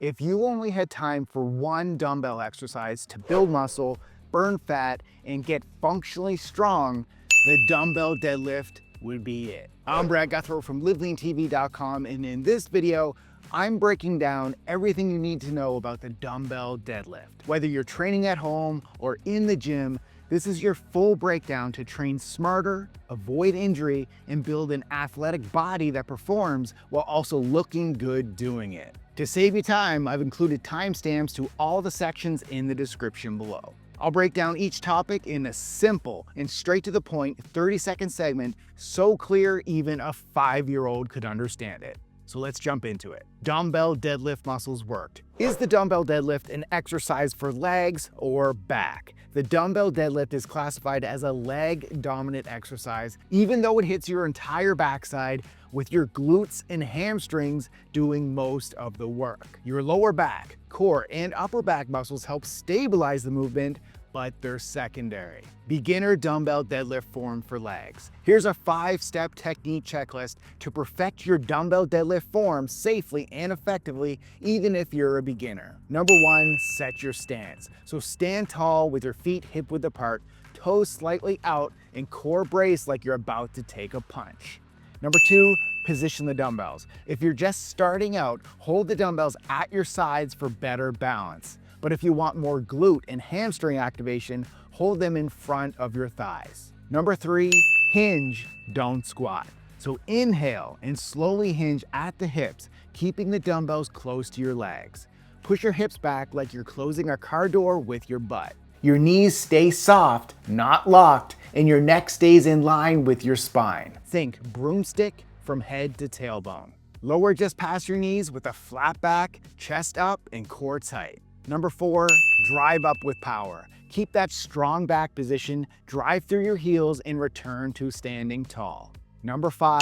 If you only had time for one dumbbell exercise to build muscle, burn fat, and get functionally strong, the dumbbell deadlift would be it. I'm Brad Guthrow from LiveLeanTV.com, and in this video, I'm breaking down everything you need to know about the dumbbell deadlift. Whether you're training at home or in the gym, this is your full breakdown to train smarter, avoid injury, and build an athletic body that performs while also looking good doing it. To save you time, I've included timestamps to all the sections in the description below. I'll break down each topic in a simple and straight to the point 30-second segment so clear even a 5-year-old could understand it. So let's jump into it. Dumbbell deadlift muscles worked. Is the dumbbell deadlift an exercise for legs or back? The dumbbell deadlift is classified as a leg-dominant exercise, even though it hits your entire backside, with your glutes and hamstrings doing most of the work. Your lower back, core, and upper back muscles help stabilize the movement, but they're secondary. Beginner dumbbell deadlift form for legs. Here's a 5-step technique checklist to perfect your dumbbell deadlift form safely and effectively, even if you're a beginner. Number 1, set your stance. So stand tall with your feet hip-width apart, toes slightly out, and core brace like you're about to take a punch. Number 2, position the dumbbells. If you're just starting out, hold the dumbbells at your sides for better balance. But if you want more glute and hamstring activation, hold them in front of your thighs. Number 3, hinge, don't squat. So inhale and slowly hinge at the hips, keeping the dumbbells close to your legs. Push your hips back like you're closing a car door with your butt. Your knees stay soft, not locked, and your neck stays in line with your spine. Think broomstick from head to tailbone. Lower just past your knees with a flat back, chest up, and core tight. Number 4, drive up with power. Keep that strong back position, drive through your heels, and return to standing tall. Number 5,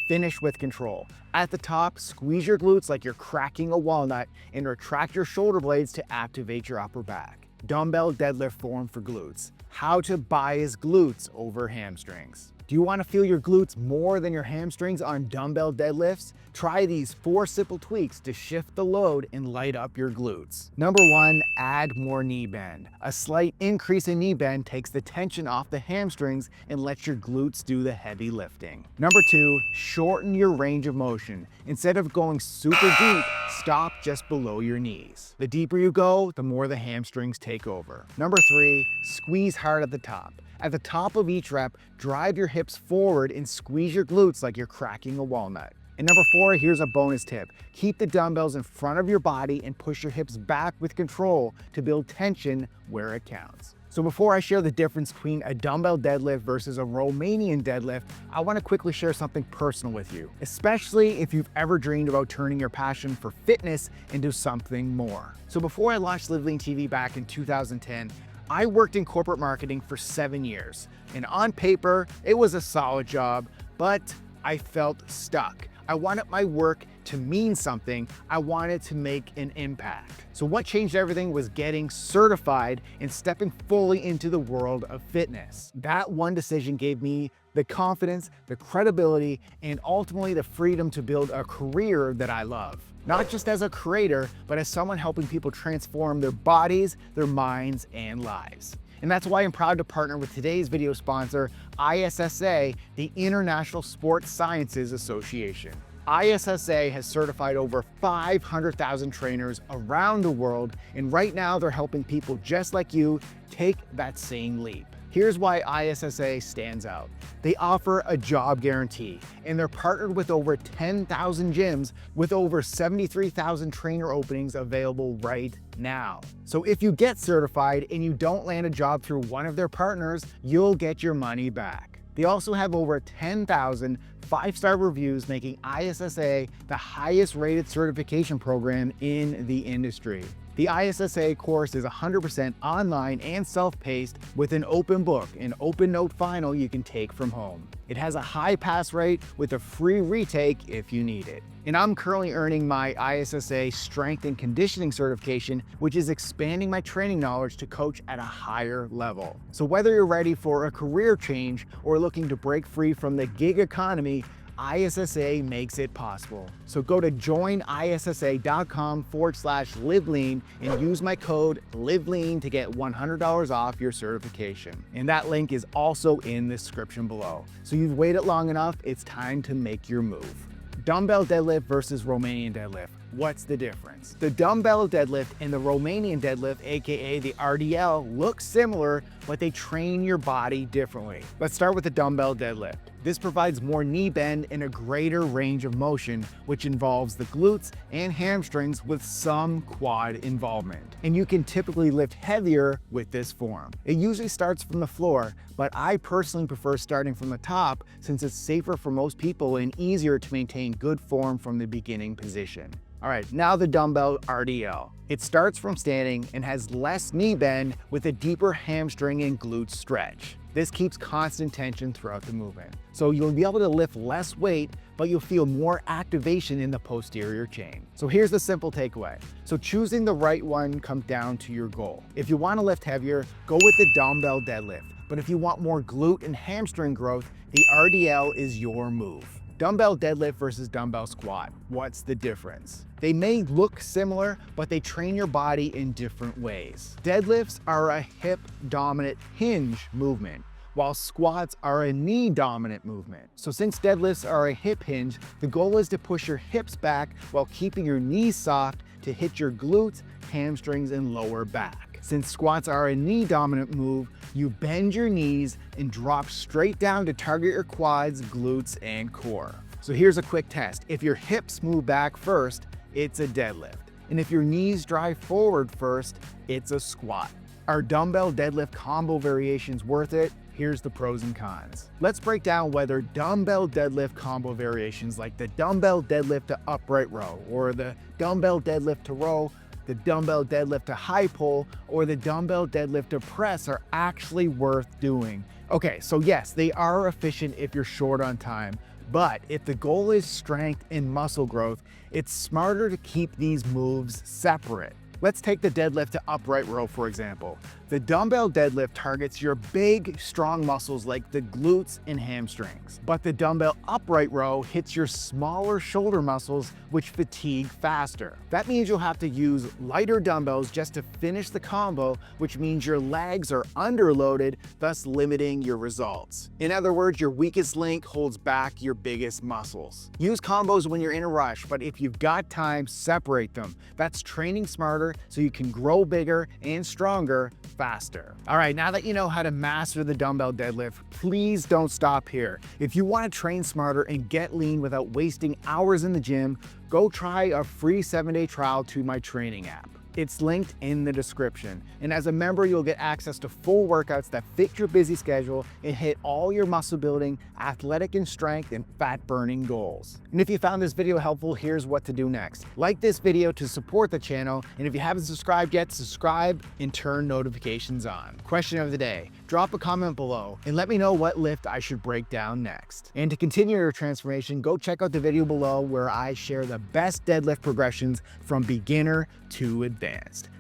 finish with control. At the top, squeeze your glutes like you're cracking a walnut and retract your shoulder blades to activate your upper back. Dumbbell deadlift form for glutes. How to bias glutes over hamstrings. Do you want to feel your glutes more than your hamstrings on dumbbell deadlifts? Try these 4 simple tweaks to shift the load and light up your glutes. Number 1, add more knee bend. A slight increase in knee bend takes the tension off the hamstrings and lets your glutes do the heavy lifting. Number 2, shorten your range of motion. Instead of going super deep, stop just below your knees. The deeper you go, the more the hamstrings take over. Number 3, squeeze hard at the top. At the top of each rep, drive your hips forward and squeeze your glutes like you're cracking a walnut. And number 4, here's a bonus tip. Keep the dumbbells in front of your body and push your hips back with control to build tension where it counts. So before I share the difference between a dumbbell deadlift versus a Romanian deadlift, I want to quickly share something personal with you, especially if you've ever dreamed about turning your passion for fitness into something more. So before I launched LiveLean TV back in 2010, I worked in corporate marketing for 7 years, and on paper, it was a solid job, but I felt stuck. I wanted my work to mean something. I wanted to make an impact. So what changed everything was getting certified and stepping fully into the world of fitness. That one decision gave me the confidence, the credibility, and ultimately the freedom to build a career that I love. Not just as a creator, but as someone helping people transform their bodies, their minds, and lives. And that's why I'm proud to partner with today's video sponsor, ISSA, the International Sports Sciences Association. ISSA has certified over 500,000 trainers around the world, and right now they're helping people just like you take that same leap. Here's why ISSA stands out. They offer a job guarantee, and they're partnered with over 10,000 gyms with over 73,000 trainer openings available right now. So if you get certified and you don't land a job through one of their partners, you'll get your money back. They also have over 10,000 5-star reviews, making ISSA the highest rated certification program in the industry. The ISSA course is 100% online and self-paced with an open book and open note final you can take from home. It has a high pass rate with a free retake if you need it. And I'm currently earning my ISSA strength and conditioning certification, which is expanding my training knowledge to coach at a higher level. So whether you're ready for a career change or looking to break free from the gig economy, ISSA makes it possible. So go to joinissa.com/livelean and use my code LIVELEAN to get $100 off your certification. And that link is also in the description below. So you've waited long enough, it's time to make your move. Dumbbell deadlift versus Romanian deadlift. What's the difference? The dumbbell deadlift and the Romanian deadlift, aka the RDL, look similar, but they train your body differently. Let's start with the dumbbell deadlift. This provides more knee bend and a greater range of motion, which involves the glutes and hamstrings with some quad involvement. And you can typically lift heavier with this form. It usually starts from the floor, but I personally prefer starting from the top since it's safer for most people and easier to maintain good form from the beginning position. All right, now the dumbbell RDL. It starts from standing and has less knee bend with a deeper hamstring and glute stretch. This keeps constant tension throughout the movement. So you'll be able to lift less weight, but you'll feel more activation in the posterior chain. So here's the simple takeaway. So choosing the right one comes down to your goal. If you want to lift heavier, go with the dumbbell deadlift. But if you want more glute and hamstring growth, the RDL is your move. Dumbbell deadlift versus dumbbell squat. What's the difference? They may look similar, but they train your body in different ways. Deadlifts are a hip-dominant hinge movement, while squats are a knee-dominant movement. So since deadlifts are a hip hinge, the goal is to push your hips back while keeping your knees soft to hit your glutes, hamstrings, and lower back. Since squats are a knee-dominant move, you bend your knees and drop straight down to target your quads, glutes, and core. So here's a quick test. If your hips move back first, it's a deadlift. And if your knees drive forward first, it's a squat. Are dumbbell deadlift combo variations worth it? Here's the pros and cons. Let's break down whether dumbbell deadlift combo variations like the dumbbell deadlift to upright row, or the dumbbell deadlift to row, the dumbbell deadlift to high pull, or the dumbbell deadlift to press are actually worth doing. Okay, so yes, they are efficient if you're short on time, but if the goal is strength and muscle growth, it's smarter to keep these moves separate. Let's take the deadlift to upright row, for example. The dumbbell deadlift targets your big, strong muscles like the glutes and hamstrings. But the dumbbell upright row hits your smaller shoulder muscles, which fatigue faster. That means you'll have to use lighter dumbbells just to finish the combo, which means your legs are underloaded, thus limiting your results. In other words, your weakest link holds back your biggest muscles. Use combos when you're in a rush, but if you've got time, separate them. That's training smarter so you can grow bigger and stronger faster. All right, now that you know how to master the dumbbell deadlift, please don't stop here. If you want to train smarter and get lean without wasting hours in the gym, go try a free 7-day trial to my training app. It's linked in the description. And as a member, you'll get access to full workouts that fit your busy schedule and hit all your muscle building, athletic and strength, and fat burning goals. And if you found this video helpful, here's what to do next. Like this video to support the channel, and if you haven't subscribed yet, subscribe and turn notifications on. Question of the day, drop a comment below and let me know what lift I should break down next. And to continue your transformation, go check out the video below where I share the best deadlift progressions from beginner to advanced.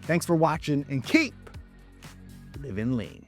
Thanks for watching and keep living lean.